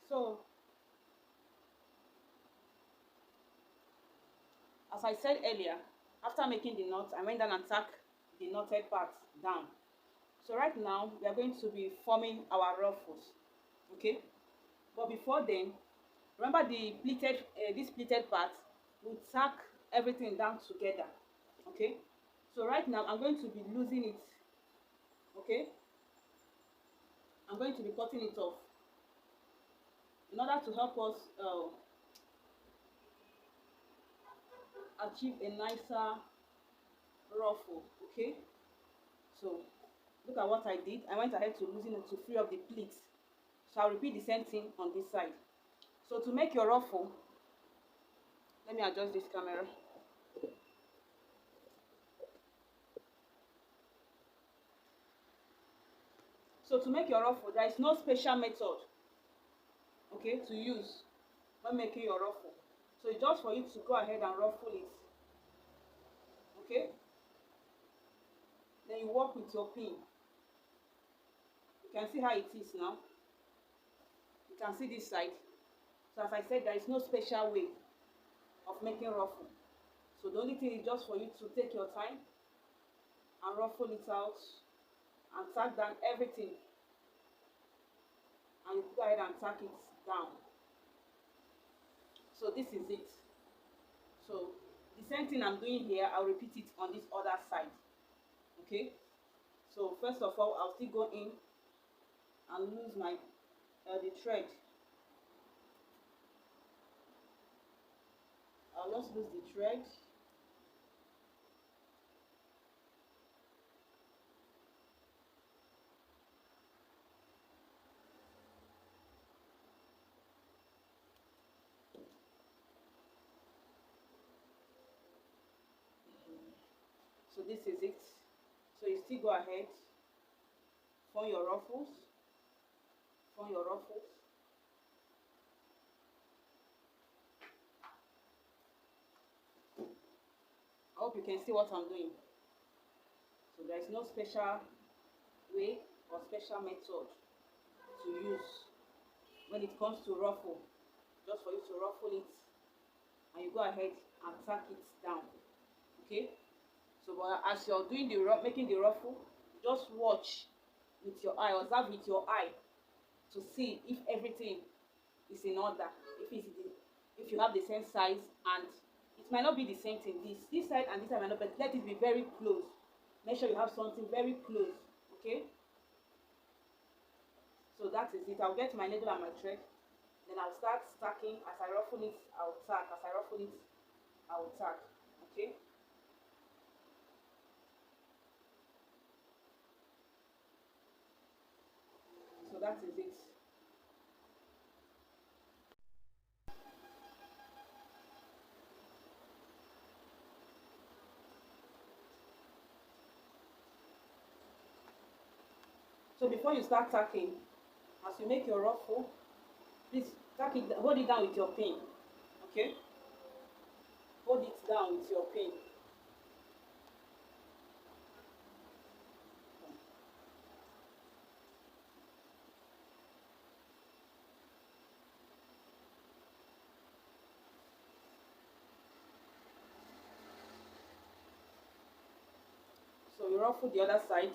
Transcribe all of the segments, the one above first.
So as I said earlier, after making the knot, I went down and tack the knotted part down. So right now we are going to be forming our ruffles, okay? But before then, remember the pleated this pleated part, we tack everything down together, okay? So right now I'm going to be losing it, okay? I'm going to be cutting it off in order to help us achieve a nicer ruffle, okay? So look at what I did. I went ahead to loosen it to free up the pleats. So I'll repeat the same thing on this side. So to make your ruffle, let me adjust this camera. So to make your ruffle, there is no special method, okay, to use when making your ruffle. So it's just for you to go ahead and ruffle it, okay? Then you work with your pin. You can see how it is now. You can see this side. So as I said, there is no special way of making ruffle. So the only thing is just for you to take your time and ruffle it out and tack down everything, and you go ahead and tack it down. So this is it. So the same thing I'm doing here, I'll repeat it on this other side, okay? So first of all, I'll still go in and lose my the thread. I'll just lose the thread. So this is it. So you still go ahead, form your ruffles, form your ruffles. I hope you can see what I'm doing. So there is no special way or special method to use when it comes to ruffle. Just for you to ruffle it and you go ahead and tack it down, okay? So but as you're doing the making the ruffle, just watch with your eye, observe with your eye to see if everything is in order, if you have the same size, and it might not be the same thing. This side and this side might not, but let it be very close. Make sure you have something very close, okay? So that is it. I'll get my needle and my thread, then I'll start stacking. As I ruffle it, I'll tack. As I ruffle it, I'll tack, okay? So that is it. So before you start tacking, as you make your ruffle, please tack it, hold it down with your pin, okay? Hold it down with your pin. So you ruffle the other side.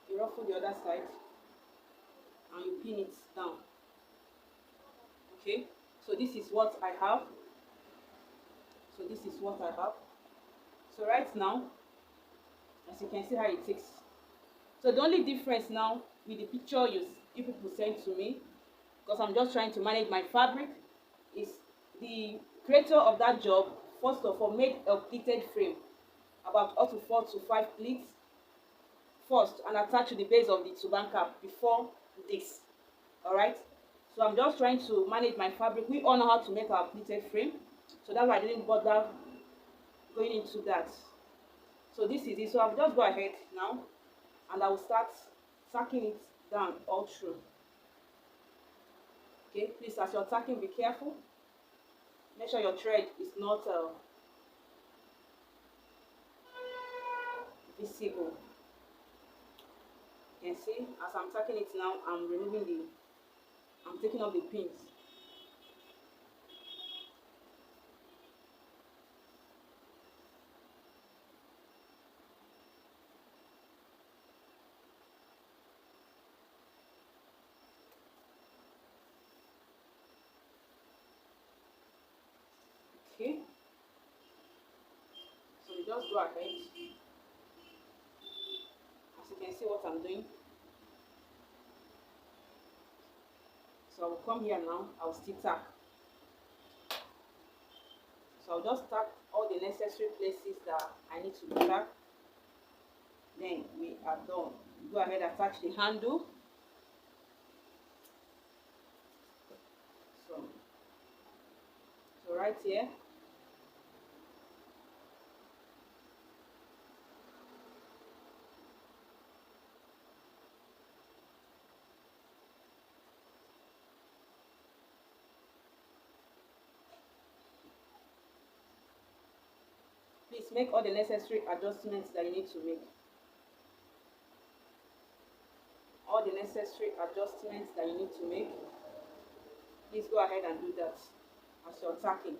You ruffle the other side and you pin it down, okay? So this is what I have. So this is what I have. So right now, as you can see how it takes. So the only difference now with the picture you people sent to me, because I'm just trying to manage my fabric, is the creator of that job first of all made a pleated frame about up to 4 to 5 pleats first and attached to the base of the turban cap before this. All right, so I'm just trying to manage my fabric. We all know how to make our pleated frame, so that's why I didn't bother going into that. So this is it. So I'll just go ahead now and I will start tacking it down all through. Okay, please, as you're tacking, be careful. Make sure your thread is not visible. You can see as I'm tacking it now, I'm taking off the pins. Okay, so we just go ahead. As you can see what I'm doing. So I will come here now, I'll still tack. So I'll just tack all the necessary places that I need to tack. Then we are done. Go ahead and attach the handle. So right here. Please make all the necessary adjustments that you need to make. All the necessary adjustments that you need to make. Please go ahead and do that as you're tacking.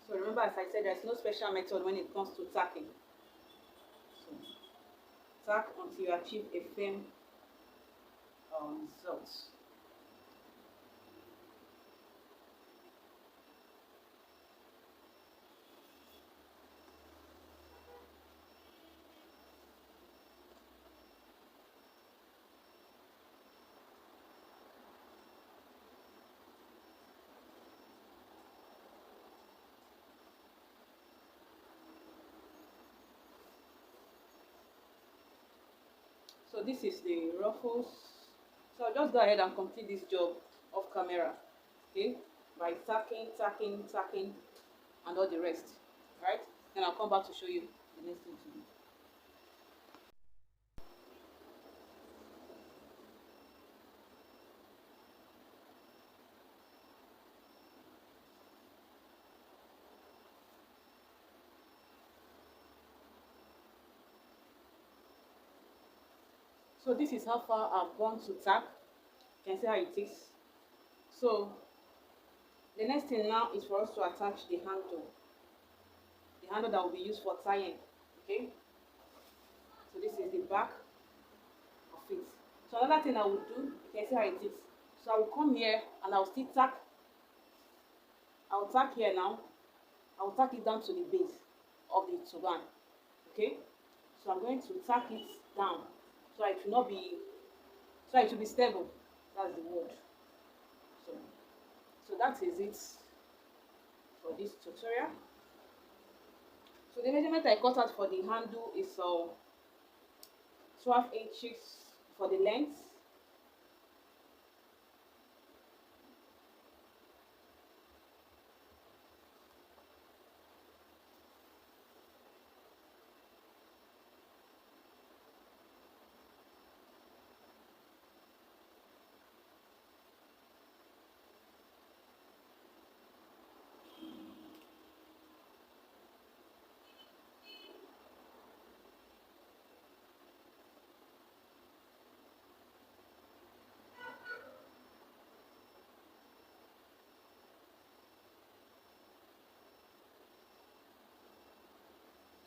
So remember, as I said, there's no special method when it comes to tacking. So tack until you achieve a firm result. So this is the ruffles. So I'll just go ahead and complete this job off camera, okay, by tacking, tacking, tacking, and all the rest, right? Then I'll come back to show you the next thing to do. So this is how far I've gone to tack. You can see how it is. So the next thing now is for us to attach the handle that will be used for tying. Okay, so this is the back of it. So another thing I will do, you can see how it is. So I will come here and I'll still tack. I'll tack here now. I'll tack it down to the base of the turban. Okay, so I'm going to tack it down so it will not be, so it will be stable. That's the word. So that is it for this tutorial. So the measurement I cut out for the handle is 12 inches for the length.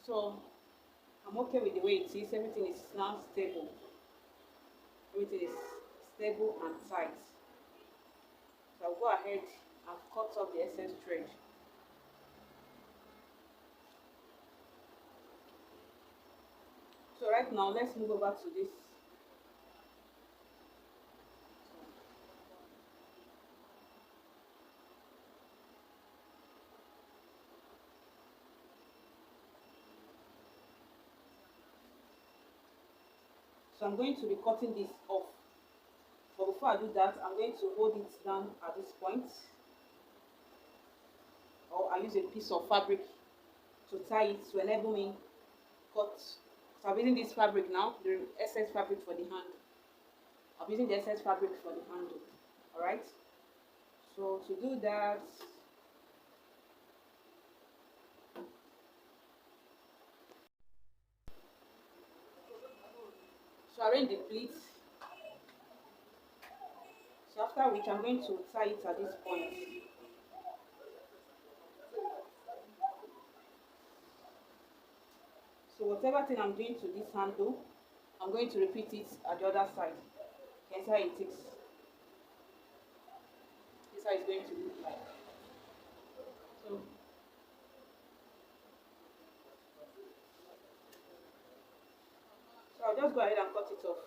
So I'm okay with the way it is. Everything is now stable. Everything is stable and tight. So I'll go ahead and cut off the excess thread. So right now, let's move over to this. So I'm going to be cutting this off. But before I do that, I'm going to hold it down at this point. Or I use a piece of fabric to tie it to enable me cut. So I'm using this fabric now, the excess fabric for the hand. I'm using the excess fabric for the handle. Alright? So to do that, so arrange the pleats. So after which I'm going to tie it at this point. So whatever thing I'm doing to this handle, I'm going to repeat it at the other side. Can see how it is. This is how it's going to look like. So I'll just go ahead and cut it off.